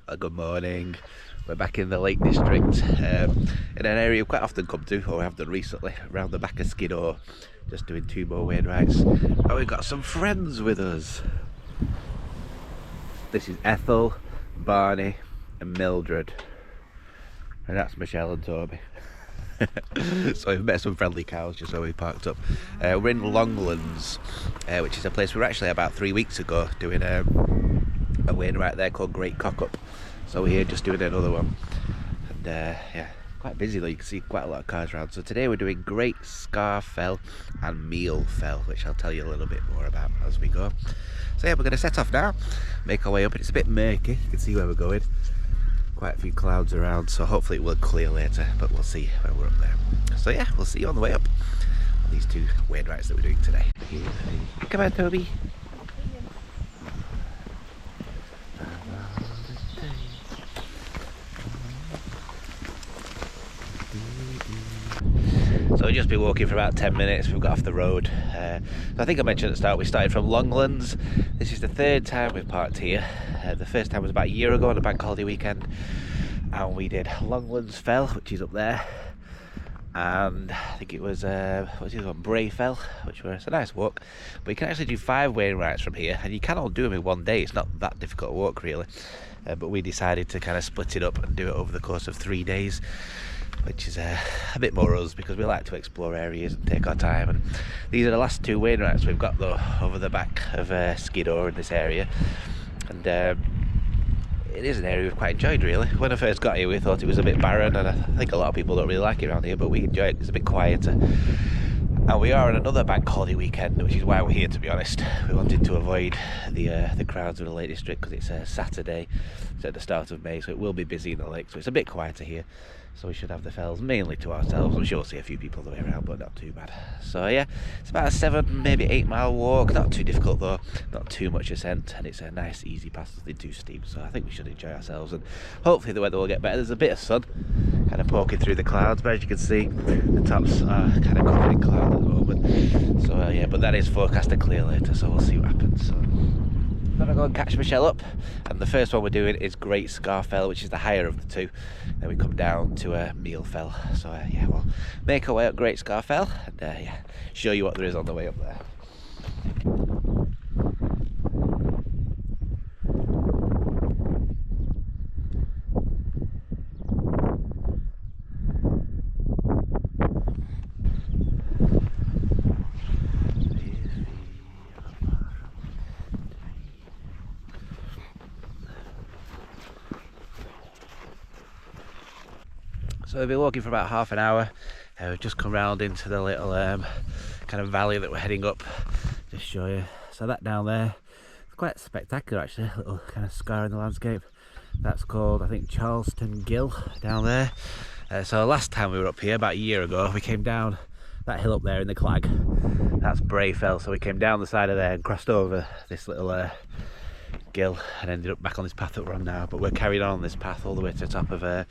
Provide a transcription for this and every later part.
Good morning. We're back in the Lake District, in an area we quite often come to, or have done recently, around the back of Skiddaw, just doing 2 more Wainwrights. And we've got some friends with us. This is Ethel, Barney and Mildred. And that's Michelle and Toby. So we've met some friendly cows just where we parked up. We're in Longlands, which is a place we were actually about 3 weeks ago doing a Wainwright there called Great Cock-Up. So we're here just doing another one. And yeah, quite busy though, you can see quite a lot of cars around. So today we're doing Great Scar Fell and Meal Fell, which I'll tell you a little bit more about as we go. So yeah, we're going to set off now, make our way up. It's a bit murky, you can see where we're going. Quite a few clouds around, so hopefully it will clear later, but we'll see when we're up there. So yeah, we'll see you on the way up on these 2 Wainwrights that we're doing today. Come on, Toby. So we've just been walking for about 10 minutes, we've got off the road. So I think I mentioned at the start we started from Longlands. This is the 3rd time we've parked here. The first time was about a year ago on a bank holiday weekend. And we did Longlands Fell, which is up there. And I think it was, what's the other one? Bray Fell, which was a nice walk. But you can actually do 5 Wainwrights from here, and you can all do them in one day. It's not that difficult a walk really. But we decided to kind of split it up and do it over the course of 3 days, which is a bit more us because we like to explore areas and take our time. And these are the last 2 Wainwrights we've got though, over the back of Skiddaw in this area. And it is an area we've quite enjoyed really. When I first got here we thought it was a bit barren, and I think a lot of people don't really like it around here, but we enjoy it. It's a bit quieter. And we are on another bank holiday weekend, which is why we're here, to be honest. We wanted to avoid the crowds of the Lake District because it's a Saturday, it's at the start of May, so it will be busy in the lake, so it's a bit quieter here. So we should have the fells mainly to ourselves. I'm sure we'll see a few people the way around, but not too bad. So yeah, it's about a 7, maybe 8 mile walk. Not too difficult though, not too much ascent, and it's a nice easy pass, nothing too steep. So I think we should enjoy ourselves, and hopefully the weather will get better. There's a bit of sun kind of poking through the clouds, but as you can see, the tops are kind of covered in clouds at the moment. So yeah, but that is forecast to clear later, so we'll see what happens. So I'm gonna go and catch Michelle up, and the first one we're doing is Great Scar Fell, which is the higher of the 2. Then we come down to Meal Fell. So yeah, we'll make our way up Great Scar Fell and yeah, show you what there is on the way up there. So we've been walking for about half an hour. We've just come round into the little kind of valley that we're heading up. Just show you. So that down there, it's quite spectacular actually, a little kind of scar in the landscape. That's called, I think, Charleston Gill down there. So last time we were up here, about a year ago, we came down that hill up there in the clag. That's Bray Fell. So we came down the side of there and crossed over this little gill and ended up back on this path that we're on now. But we're carrying on this path all the way to the top of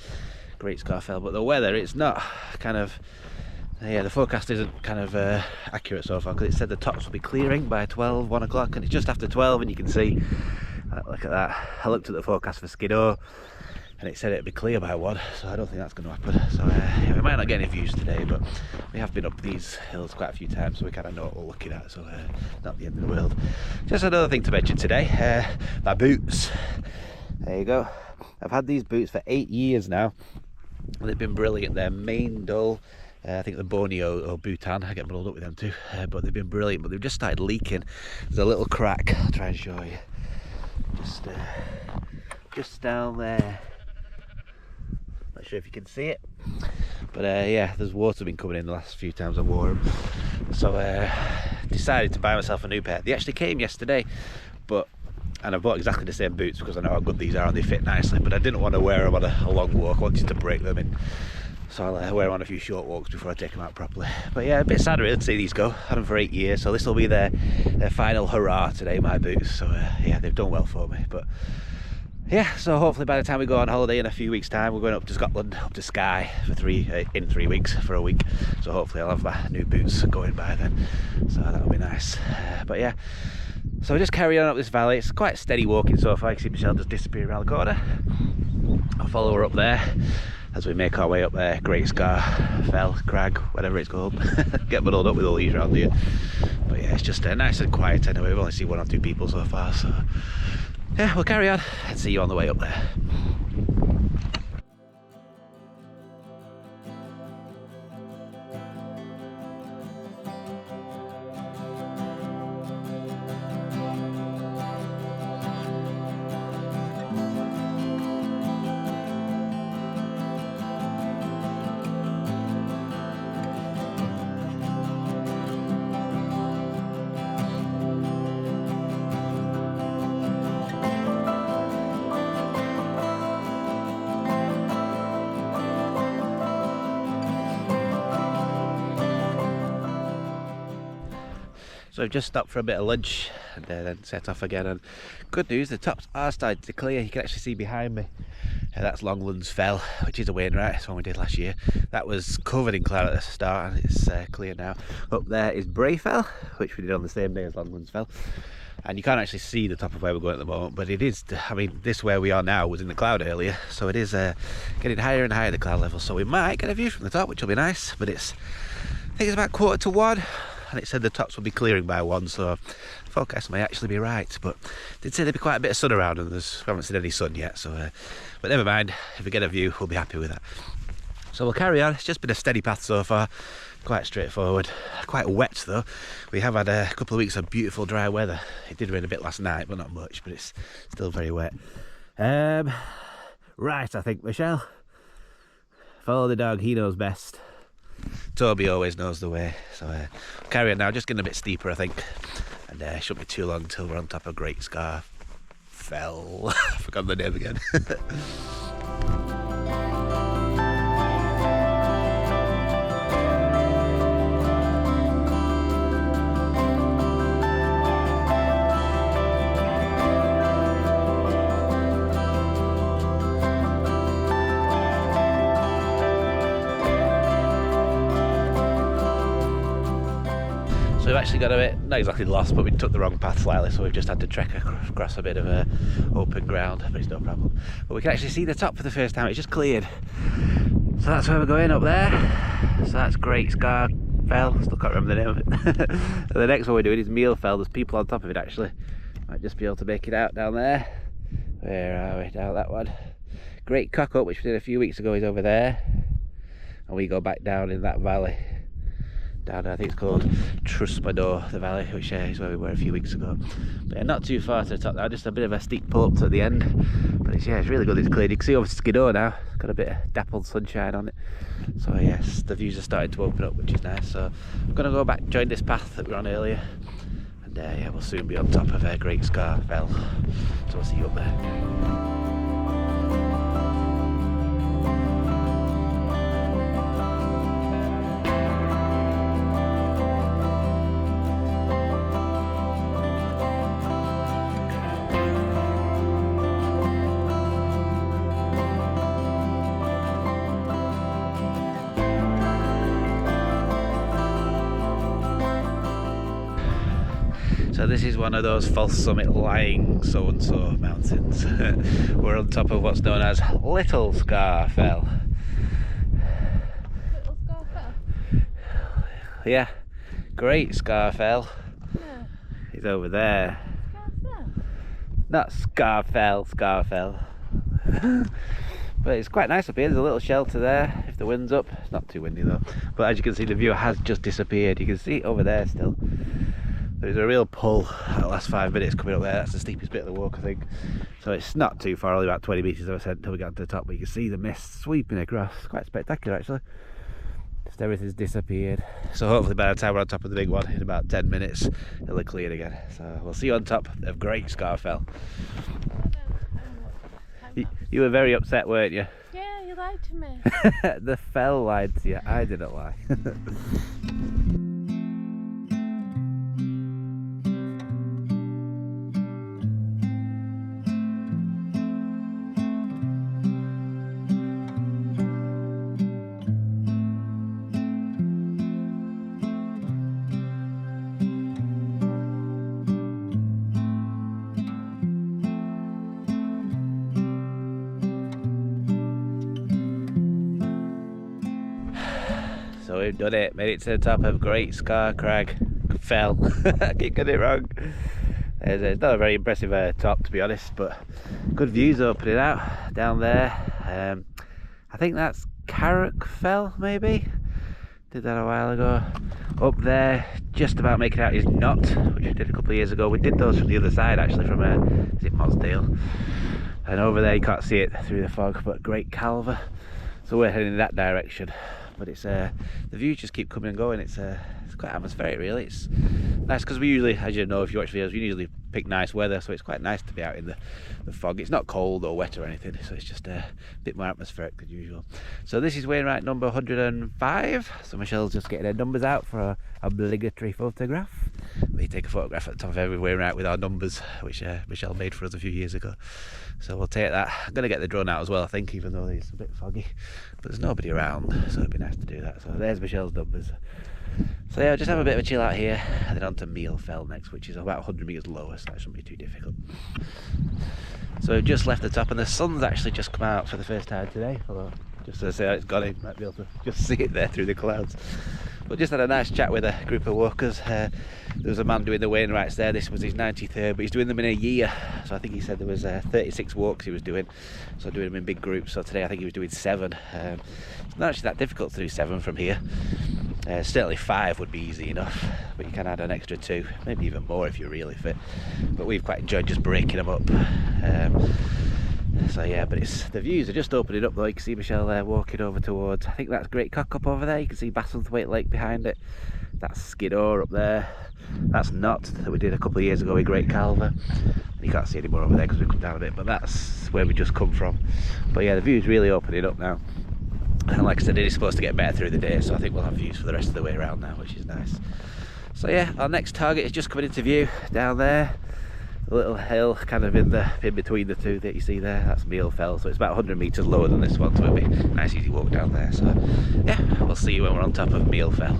Great Scar Fell. But the weather, it's not kind of, yeah, the forecast isn't kind of accurate so far, because it said the tops will be clearing by 1 o'clock, and it's just after 12, and you can see, look at that. I looked at the forecast for Skiddaw and it said it'd be clear by 1, so I don't think that's going to happen. So yeah, we might not get any views today, but we have been up these hills quite a few times, so we kind of know what we're looking at, so not the end of the world. Just another thing to mention today, my boots. There you go. I've had these boots for 8 years now. They've been brilliant. They're Maine Dull, I think the Borneo or Bhutan, I get muddled up with them too, but they've been brilliant, but they've just started leaking. There's a little crack, I'll try and show you, just down there. Not sure if you can see it, but yeah, there's water been coming in the last few times I wore them, so decided to buy myself a new pair. They actually came yesterday, and I bought exactly the same boots because I know how good these are and they fit nicely, but I didn't want to wear them on a long walk. I wanted to break them in, so I'll wear them on a few short walks before I take them out properly. But yeah, a bit sad really to see these go. Had them for 8 years, so this will be their final hurrah today, my boots. So yeah, they've done well for me. But yeah, so hopefully by the time we go on holiday in a few weeks time, we're going up to Scotland, up to Skye for in 3 weeks for a week. So hopefully I'll have my new boots going by then, so that'll be nice. But yeah, So we just carry on up this valley. It's quite steady walking so far. You can see Michelle just disappear around the corner. I'll follow her up there as we make our way up there. Great Scar, Fell, Crag, whatever it's called. Get muddled up with all these around here. But yeah, it's just nice and quiet anyway. We've only seen 1 or 2 people so far. So yeah, we'll carry on and see you on the way up there. So I've just stopped for a bit of lunch and then set off again, and good news, the tops are starting to clear. You can actually see behind me, that's Longlands Fell, which is a Wainwright. It's one we did last year. That was covered in cloud at the start and it's clear now. Up there is Bray Fell, which we did on the same day as Longlands Fell. And you can't actually see the top of where we're going at the moment, but it is, I mean, this where we are now was in the cloud earlier, so it is getting higher and higher, the cloud level, so we might get a view from the top, which will be nice. But it's, I think it's about 1:45, and it said the tops will be clearing by 1, so forecast may actually be right. But it did say there'd be quite a bit of sun around, and we haven't seen any sun yet, so but never mind, if we get a view we'll be happy with that. So we'll carry on. It's just been a steady path so far, quite straightforward, quite wet though. We have had a couple of weeks of beautiful dry weather. It did rain a bit last night, but not much, but it's still very wet. Right, I think, Michelle, follow the dog, he knows best. Toby always knows the way, so carry on now. Just getting a bit steeper, I think, and it shouldn't be too long until we're on top of Great Scar Fell. I forgot the name again. So we've actually got a bit, not exactly lost, but we took the wrong path slightly, so we've just had to trek across a bit of open ground, but it's no problem. But we can actually see the top for the first time. It's just cleared. So that's where we're going, up there. So that's Great Scar Fell, still can't remember the name of it. And the next one we're doing is Meal Fell. There's people on top of it actually. Might just be able to make it out down there. Where are we? Down that one. Great Cock Up, which we did a few weeks ago, is over there. And we go back down in that valley. Down, I think it's called Trusmador, the valley, which is where we were a few weeks ago. But yeah, not too far to the top now, just a bit of a steep pull up to the end. But it's, yeah, it's really good, it's cleared. You can see over Skiddaw now, got a bit of dappled sunshine on it. So yes, the views are starting to open up, which is nice. So I'm going to go back, join this path that we were on earlier. And yeah, we'll soon be on top of Great Scar Fell. So I'll see you up there. So this is one of those false summit lying so-and-so mountains. We're on top of what's known as Little Scar Fell. Little Scar Fell? Yeah, Great Scar Fell. Yeah. He's over there. Scar Fell? Not Scar Fell, Scar Fell. But it's quite nice up here. There's a little shelter there if the wind's up. It's not too windy though. But as you can see, the view has just disappeared. You can see it over there still. There's a real pull at the last 5 minutes coming up there. That's the steepest bit of the walk, I think. So it's not too far, only about 20 metres, as I said, until we got to the top. But you can see the mist sweeping across. It's quite spectacular, actually. Just everything's disappeared. So hopefully by the time we're on top of the big one, in about 10 minutes, it'll have cleared again. So we'll see you on top of Great Scar Fell. You were very upset, weren't you? Yeah, you lied to me. The fell lied to you. I didn't lie. So we've done it, made it to the top of Great Scar Crag. Fell. I keep getting it wrong. It's not a very impressive top, to be honest, but good views opening out down there. I think that's Carrick Fell, maybe. Did that a while ago. Up there, just about making out, is Knot, which we did a couple of years ago. We did those from the other side, actually, from is it Mosdale? And over there, you can't see it through the fog, but Great Calver. So we're heading in that direction. But it's the views just keep coming and going. It's quite atmospheric, really. It's nice because we usually, as you know, if you watch videos, we usually pick nice weather, so it's quite nice to be out in the fog. It's not cold or wet or anything, so it's just a bit more atmospheric than usual. So this is Wainwright number 105. So Michelle's just getting her numbers out for a obligatory photograph. We take a photograph at the top of every Wainwright with our numbers, which Michelle made for us a few years ago. So we'll take that. I'm going to get the drone out as well, I think, even though it's a bit foggy. But there's nobody around, so it'd be nice to do that. So there's Michelle's numbers. So yeah, just have a bit of a chill out here, and then on to Meal Fell next, which is about 100 metres lower, so that shouldn't be too difficult. So we've just left the top, and the sun's actually just come out for the first time today, although just as I say how it's gone, you might be able to just see it there through the clouds. But just had a nice chat with a group of walkers. There was a man doing the Wainwrights there. This was his 93rd, but he's doing them in a year. So I think he said there was 36 walks he was doing, so doing them in big groups. So today I think he was doing 7. It's not actually that difficult to do 7 from here. Certainly 5 would be easy enough, but you can add an extra 2, maybe even more if you're really fit. But we've quite enjoyed just breaking them up. So yeah, but the views are just opening up though. You can see Michelle there walking over towards, I think that's Great Cock over there. You can see Bassenthwaite Lake behind it. That's Skiddaw up there. That's Knot that we did a couple of years ago with Great Calver. You can't see any more over there because we come down a bit, but that's where we just come from. But yeah, the view's really opening up now. And like I said, it is supposed to get better through the day, so I think we'll have views for the rest of the way around now, which is nice. So yeah, our next target is just coming into view down there. A little hill kind of in between the two that you see there. That's Meal Fell, so it's about 100 metres lower than this one, so it'll be a nice easy walk down there. So yeah, we'll see you when we're on top of Meal Fell.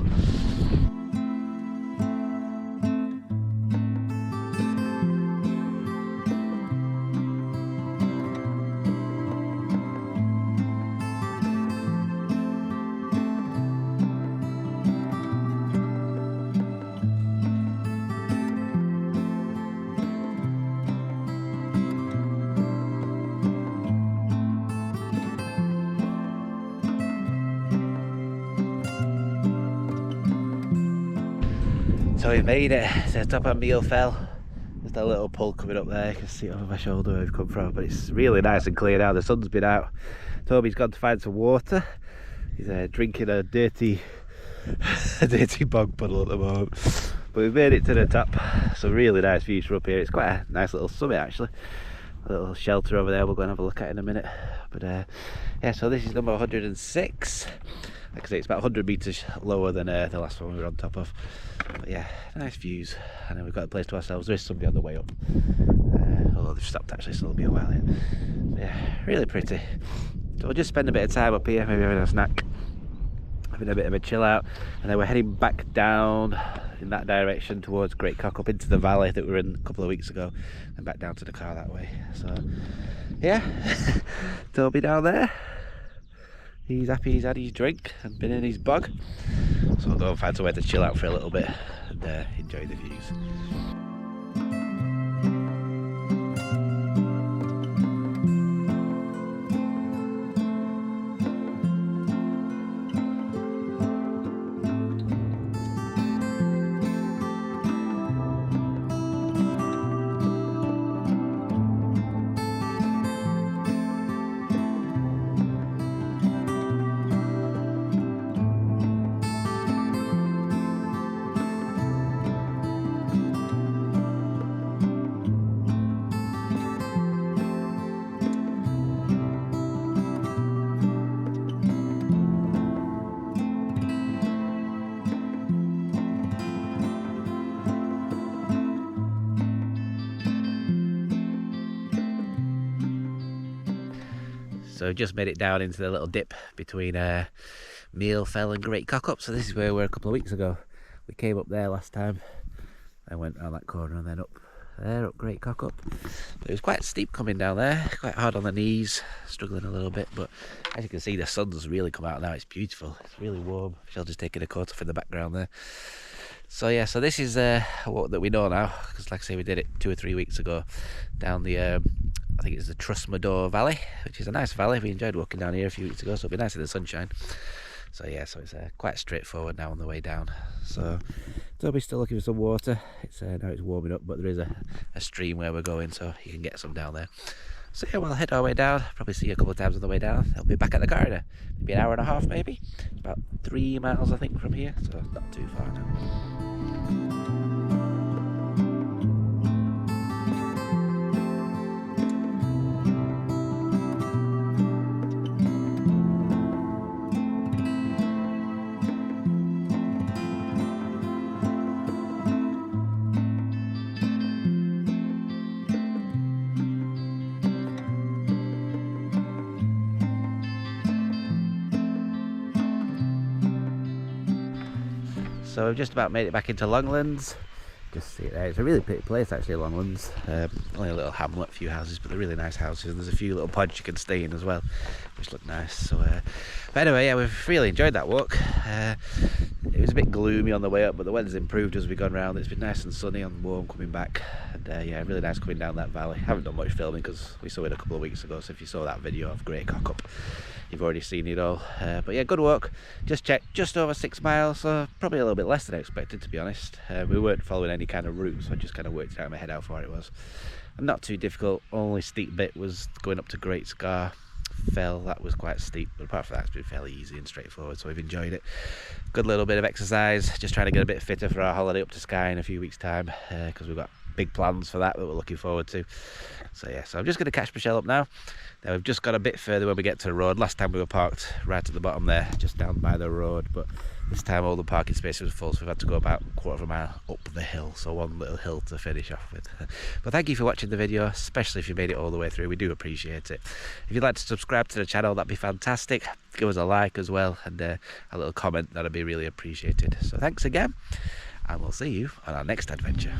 So we made it to the top of Meal Fell. Just a little pull coming up there. You can see it over my shoulder where we've come from, but it's really nice and clear now. The sun's been out. Toby's gone to find some water. He's drinking a dirty bog puddle at the moment. But we've made it to the top. Some really nice views from up here. It's quite a nice little summit actually. A little shelter over there we'll go and have a look at in a minute. But yeah, so this is number 106. Like I say, it's about 100 metres lower than the last one we were on top of. But yeah, nice views. And then we've got a place to ourselves. There is somebody on the way up. Although they've stopped actually, so it'll be a while in. Yeah, really pretty. So we'll just spend a bit of time up here, maybe having a snack, having a bit of a chill out. And then we're heading back down in that direction towards Great Cock, up into the valley that we were in a couple of weeks ago, and back down to the car that way. So yeah, Toby down there. He's happy he's had his drink and been in his bog. So we'll go and find somewhere to chill out for a little bit and enjoy the views. So just made it down into the little dip between Meal Fell and Great Cock. So this is where we were a couple of weeks ago. We came up there last time and went around that corner and then up there up Great Cock up. But it was quite steep coming down there, quite hard on the knees, struggling a little bit, but as you can see the sun's really come out now. It's beautiful, it's really warm. Michelle's just taking a coat off in the background there. So yeah, so this is what that we know now, because like I say, we did it 2 or 3 weeks ago down the I think it's the Trustmadore Valley, which is a nice valley. We enjoyed walking down here a few weeks ago, so it'll be nice in the sunshine. So yeah, so it's quite straightforward now on the way down. So Toby's still looking for some water. It's now it's warming up, but there is a stream where we're going, so you can get some down there. So yeah, we'll head our way down. Probably see you a couple of times on the way down. I'll be back at the car in maybe an hour and a half, maybe. It's about 3 miles, I think, from here, so not too far now. So we've just about made it back into Longlands. Just see it there. It's a really pretty place actually, Longlands. Only a little hamlet, a few houses, but they're really nice houses. And there's a few little pods you can stay in as well, which look nice. So, but anyway, yeah, we've really enjoyed that walk. It was a bit gloomy on the way up, but the weather's improved as we've gone round. It's been nice and sunny and warm coming back. And yeah, really nice coming down that valley. Haven't done much filming because we saw it a couple of weeks ago. So if you saw that video of Great Cock Up, you've already seen it all. But yeah, good walk. Just checked, just over 6 miles, so probably a little bit less than I expected, to be honest. We weren't following any kind of route, so I just kind of worked it out in my head how far it was. And not too difficult. Only steep bit was going up to Great Scar Fell. That was quite steep, but apart from that, it's been fairly easy and straightforward, so we've enjoyed it. Good little bit of exercise, just trying to get a bit fitter for our holiday up to Skye in a few weeks' time, because we've got big plans for that we're looking forward to. So yeah, so I'm just going to catch Michelle up now. Now we've just got a bit further when we get to the road. Last time we were parked right at the bottom there, just down by the road, but this time all the parking spaces were full, so we've had to go about a quarter of a mile up the hill, so one little hill to finish off with. But thank you for watching the video, especially if you made it all the way through. We do appreciate it. If you'd like to subscribe to the channel, that'd be fantastic. Give us a like as well, and a little comment, that'd be really appreciated. So thanks again, and we'll see you on our next adventure.